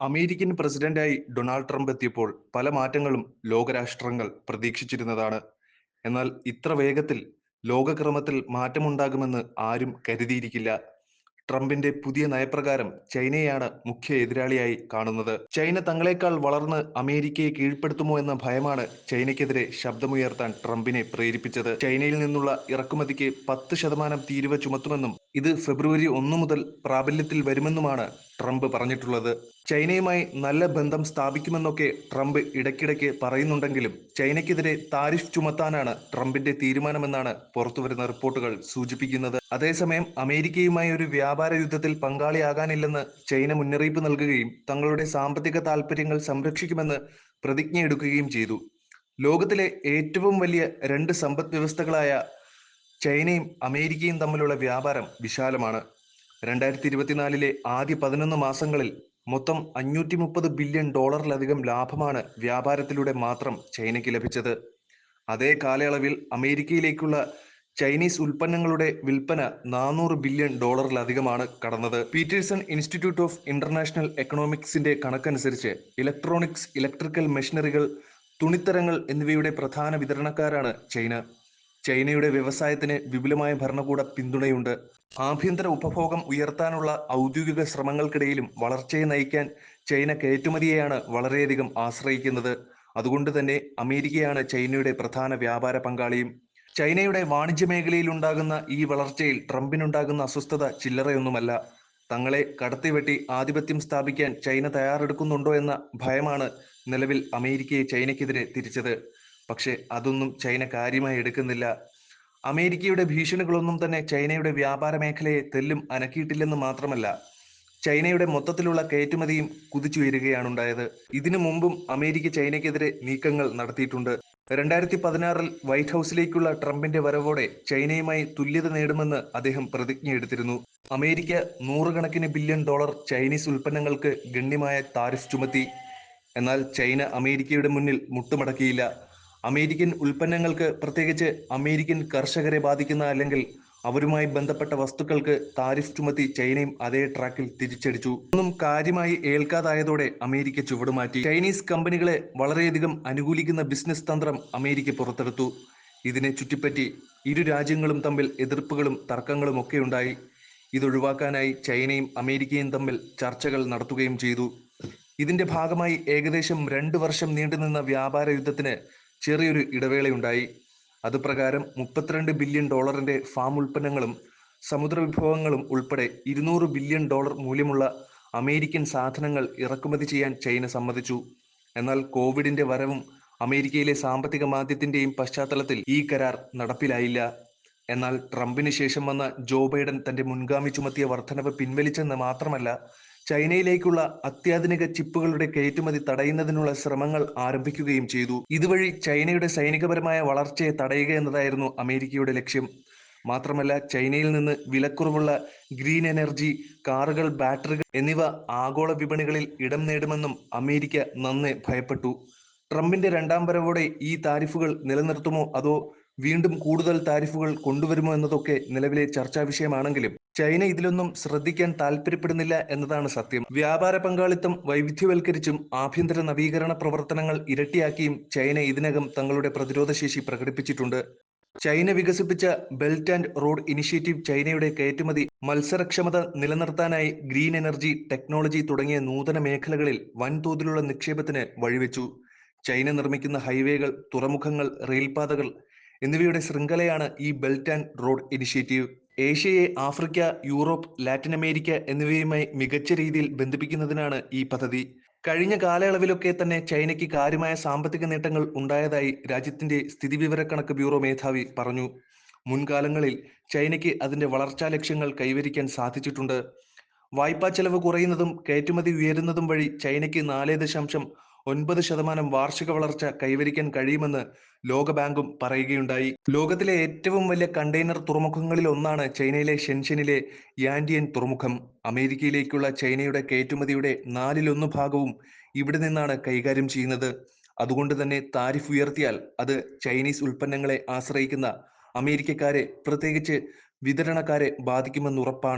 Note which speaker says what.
Speaker 1: American പ്രസിഡന്റായി Donald Trump എത്തിയപ്പോൾ പല മാറ്റങ്ങളും ലോകരാഷ്ട്രങ്ങൾ പ്രതീക്ഷിച്ചിരുന്നതാണ്. എന്നാൽ ഇത്ര വേഗത്തിൽ ലോകക്രമത്തിൽ മാറ്റമുണ്ടാകുമെന്ന് ആരും കരുതിയിരിക്കില്ല. ട്രംപിന്റെ പുതിയ നയപ്രകാരം ചൈനയെയാണ് മുഖ്യ എതിരാളിയായി കാണുന്നത്. ചൈന തങ്ങളെക്കാൾ വളർന്ന് അമേരിക്കയെ കീഴ്പ്പെടുത്തുമോ എന്ന ഭയമാണ് ചൈനയ്ക്കെതിരെ ശബ്ദമുയർത്താൻ ട്രംപിനെ പ്രേരിപ്പിച്ചത്. ചൈനയിൽ നിന്നുള്ള ഇറക്കുമതിക്ക് 10% തീരുവ ചുമത്തുമെന്നും ഇത് ഫെബ്രുവരി 1 മുതൽ പ്രാബല്യത്തിൽ വരുമെന്നുമാണ് ട്രംപ് പറഞ്ഞിട്ടുള്ളത്. ചൈനയുമായി നല്ല ബന്ധം സ്ഥാപിക്കുമെന്നൊക്കെ ട്രംപ് ഇടയ്ക്കിടയ്ക്ക് പറയുന്നുണ്ടെങ്കിലും ചൈനയ്ക്കെതിരെ താരിഫ് ചുമത്താനാണ് ട്രംപിന്റെ തീരുമാനമെന്നാണ് പുറത്തുവരുന്ന റിപ്പോർട്ടുകൾ സൂചിപ്പിക്കുന്നത്. അതേസമയം അമേരിക്കയുമായി ഒരു വ്യാപാര യുദ്ധത്തിൽ പങ്കാളിയാകാനില്ലെന്ന് ചൈന മുന്നറിയിപ്പ് നൽകുകയും തങ്ങളുടെ സാമ്പത്തിക താൽപര്യങ്ങൾ സംരക്ഷിക്കുമെന്ന് പ്രതിജ്ഞയെടുക്കുകയും ചെയ്തു. ലോകത്തിലെ ഏറ്റവും വലിയ രണ്ട് സമ്പദ് വ്യവസ്ഥകളായ ചൈനയും അമേരിക്കയും തമ്മിലുള്ള വ്യാപാരം വിശാലമാണ്. 2024 ആദ്യ 11 മാസങ്ങളിൽ മൊത്തം $530 ബില്യൺ ലാഭമാണ് വ്യാപാരത്തിലൂടെ മാത്രം ചൈനയ്ക്ക് ലഭിച്ചത്. അതേ കാലയളവിൽ അമേരിക്കയിലേക്കുള്ള ചൈനീസ് ഉൽപ്പന്നങ്ങളുടെ വിൽപ്പന $400 ബില്യൺ കടന്നത്. പീറ്റേഴ്സൺ ഇൻസ്റ്റിറ്റ്യൂട്ട് ഓഫ് ഇന്റർനാഷണൽ എക്കണോമിക്സിന്റെ കണക്കനുസരിച്ച് ഇലക്ട്രോണിക്സ്, ഇലക്ട്രിക്കൽ മെഷീനറികൾ, തുണിത്തരങ്ങൾ എന്നിവയുടെ പ്രധാന വിതരണക്കാരാണ് ചൈന. ചൈനയുടെ വ്യവസായത്തിന് വിപുലമായ ഭരണകൂട പിന്തുണയുണ്ട്. ആഭ്യന്തര ഉപഭോഗം ഉയർത്താനുള്ള ഔദ്യോഗിക ശ്രമങ്ങൾക്കിടയിലും വളർച്ചയെ നയിക്കാൻ ചൈന കയറ്റുമതിയെയാണ് വളരെയധികം ആശ്രയിക്കുന്നത്. അതുകൊണ്ട് തന്നെ അമേരിക്കയാണ് ചൈനയുടെ പ്രധാന വ്യാപാര പങ്കാളിയും. ചൈനയുടെ വാണിജ്യ മേഖലയിൽ ഉണ്ടാകുന്ന ഈ വളർച്ചയിൽ ട്രംപിനുണ്ടാകുന്ന അസ്വസ്ഥത ചില്ലറയൊന്നുമല്ല. തങ്ങളെ കടത്തിവെട്ടി ആധിപത്യം സ്ഥാപിക്കാൻ ചൈന തയ്യാറെടുക്കുന്നുണ്ടോ എന്ന ഭയമാണ് നിലവിൽ അമേരിക്കയെ ചൈനയ്ക്കെതിരെ തിരിച്ചത്. പക്ഷേ അതൊന്നും ചൈന കാര്യമായി എടുക്കുന്നില്ല. അമേരിക്കയുടെ ഭീഷണികളൊന്നും തന്നെ ചൈനയുടെ വ്യാപാര മേഖലയെ തെല്ലും അനക്കിയിട്ടില്ലെന്ന് മാത്രമല്ല, ചൈനയുടെ മൊത്തത്തിലുള്ള കയറ്റുമതിയും കുതിച്ചുയരുകയാണുണ്ടായത്. ഇതിനു മുമ്പും അമേരിക്ക ചൈനയ്ക്കെതിരെ നീക്കങ്ങൾ നടത്തിയിട്ടുണ്ട്. 2016 വൈറ്റ് ഹൗസിലേക്കുള്ള ട്രംപിന്റെ വരവോടെ ചൈനയുമായി തുല്യത നേടുമെന്ന് അദ്ദേഹം പ്രതിജ്ഞയെടുത്തിരുന്നു. അമേരിക്ക നൂറുകണക്കിന് ബില്യൺ ഡോളർ ചൈനീസ് ഉൽപ്പന്നങ്ങൾക്ക് ഗണ്യമായ താരിഫ് ചുമത്തി. എന്നാൽ ചൈന അമേരിക്കയുടെ മുന്നിൽ മുട്ടുമടക്കിയില്ല. അമേരിക്കൻ ഉൽപ്പന്നങ്ങൾക്ക്, പ്രത്യേകിച്ച് അമേരിക്കൻ കർഷകരെ ബാധിക്കുന്ന അല്ലെങ്കിൽ അവരുമായി ബന്ധപ്പെട്ട വസ്തുക്കൾക്ക് താരിഫ് ചുമത്തി ചൈനയും അതേ ട്രാക്കിൽ തിരിച്ചടിച്ചു. ഒന്നും കാര്യമായി ഏൽക്കാതായതോടെ അമേരിക്ക ചുവടുമാറ്റി. ചൈനീസ് കമ്പനികളെ വളരെയധികം അനുകൂലിക്കുന്ന ബിസിനസ് തന്ത്രം അമേരിക്ക പുറത്തെടുത്തു. ഇതിനെ ചുറ്റിപ്പറ്റി ഇരു രാജ്യങ്ങളും തമ്മിൽ എതിർപ്പുകളും തർക്കങ്ങളും ഒക്കെ ഉണ്ടായി. ഇതൊഴിവാക്കാനായി ചൈനയും അമേരിക്കയും തമ്മിൽ ചർച്ചകൾ നടത്തുകയും ചെയ്തു. ഇതിന്റെ ഭാഗമായി ഏകദേശം 2 വർഷം നീണ്ടുനിന്ന വ്യാപാര യുദ്ധത്തിന് ചെറിയൊരു ഇടവേളയുണ്ടായി. അതുപ്രകാരം $32 ബില്യൺ ഫാം ഉൽപ്പന്നങ്ങളും സമുദ്രവിഭവങ്ങളും ഉൾപ്പെടെ $200 ബില്യൺ മൂല്യമുള്ള അമേരിക്കൻ സാധനങ്ങൾ ഇറക്കുമതി ചെയ്യാൻ ചൈന സമ്മതിച്ചു. എന്നാൽ കോവിഡിന്റെ വരവും അമേരിക്കയിലെ സാമ്പത്തിക മാന്ദ്യത്തിന്റെയും പശ്ചാത്തലത്തിൽ ഈ കരാർ നടപ്പിലായില്ല. എന്നാൽ ട്രംപിന് ശേഷം വന്ന ജോ ബൈഡൻ തന്റെ മുൻഗാമി ചുമത്തിയ വർധനവ് പിൻവലിച്ചെന്ന് മാത്രമല്ല, ചൈനയിലേക്കുള്ള അത്യാധുനിക ചിപ്പുകളുടെ കയറ്റുമതി തടയുന്നതിനുള്ള ശ്രമങ്ങൾ ആരംഭിക്കുകയും ചെയ്തു. ഇതുവഴി ചൈനയുടെ സൈനികപരമായ വളർച്ചയെ തടയുക എന്നതായിരുന്നു അമേരിക്കയുടെ ലക്ഷ്യം. മാത്രമല്ല, ചൈനയിൽ നിന്ന് വിലക്കുറവുള്ള ഗ്രീൻ എനർജി, കാറുകൾ, ബാറ്ററികൾ എന്നിവ ആഗോള വിപണികളിൽ ഇടം നേടുമെന്നും അമേരിക്ക നന്നേ ഭയപ്പെട്ടു. ട്രംപിന്റെ രണ്ടാം വരവോടെ ഈ താരിഫുകൾ നിലനിർത്തുമോ അതോ വീണ്ടും കൂടുതൽ താരിഫുകൾ കൊണ്ടുവരുമോ എന്നതൊക്കെ നിലവിലെ ചർച്ചാ വിഷയമാണെങ്കിലും ചൈന ഇതിലൊന്നും ശ്രദ്ധിക്കാൻ താല്പര്യപ്പെടുന്നില്ല എന്നതാണ് സത്യം. വ്യാപാര പങ്കാളിത്തം വൈവിധ്യവൽക്കരിച്ചും ആഭ്യന്തര നവീകരണ പ്രവർത്തനങ്ങൾ ഇരട്ടിയാക്കിയും ചൈന ഇതിനകം തങ്ങളുടെ പ്രതിരോധശേഷി പ്രകടിപ്പിച്ചിട്ടുണ്ട്. ചൈന വികസിപ്പിച്ച ബെൽറ്റ് ആൻഡ് റോഡ് ഇനിഷ്യേറ്റീവ് ചൈനയുടെ കയറ്റുമതി മത്സരക്ഷമത നിലനിർത്താനായി ഗ്രീൻ എനർജി, ടെക്നോളജി തുടങ്ങിയ നൂതന മേഖലകളിൽ വൻതോതിലുള്ള നിക്ഷേപത്തിന് വഴിവെച്ചു. ചൈന നിർമ്മിക്കുന്ന ഹൈവേകൾ, തുറമുഖങ്ങൾ, റെയിൽപാതകൾ എന്നിവയുടെ ശൃംഖലയാണ് ഈ ബെൽറ്റ് ആൻഡ് റോഡ് ഇനിഷ്യേറ്റീവ്. ഏഷ്യയെ ആഫ്രിക്ക, യൂറോപ്പ്, ലാറ്റിൻ അമേരിക്ക എന്നിവയുമായി മികച്ച രീതിയിൽ ബന്ധിപ്പിക്കുന്നതിനാണ് ഈ പദ്ധതി. കഴിഞ്ഞ കാലയളവിലൊക്കെ തന്നെ ചൈനയ്ക്ക് കാര്യമായ സാമ്പത്തിക നേട്ടങ്ങൾ ഉണ്ടായതായി രാജ്യത്തിന്റെ സ്ഥിതിവിവരക്കണക്ക് ബ്യൂറോ മേധാവി പറഞ്ഞു. മുൻകാലങ്ങളിൽ ചൈനയ്ക്ക് അതിന്റെ വളർച്ചാ ലക്ഷ്യങ്ങൾ കൈവരിക്കാൻ സാധിച്ചിട്ടുണ്ട്. വായ്പാ ചെലവ് കുറയുന്നതും കയറ്റുമതി ഉയരുന്നതും വഴി ചൈനയ്ക്ക് 4.9% വാർഷിക വളർച്ച കൈവരിക്കാൻ കഴിയുമെന്ന് ലോകബാങ്കും പറയുകയുണ്ടായി. ലോകത്തിലെ ഏറ്റവും വലിയ കണ്ടെയ്നർ തുറമുഖങ്ങളിൽ ഒന്നാണ് ചൈനയിലെ ഷെൻഷനിലെ യാൻഡിയൻ തുറമുഖം. അമേരിക്കയിലേക്കുള്ള ചൈനയുടെ കയറ്റുമതിയുടെ 1/4 ഇവിടെ നിന്നാണ് കൈകാര്യം ചെയ്യുന്നത്. അതുകൊണ്ട് തന്നെ താരിഫ് ഉയർത്തിയാൽ അത് ചൈനീസ് ഉൽപ്പന്നങ്ങളെ ആശ്രയിക്കുന്ന അമേരിക്കക്കാരെ, പ്രത്യേകിച്ച് വിതരണക്കാരെ ബാധിക്കുമെന്നുറപ്പാണ്.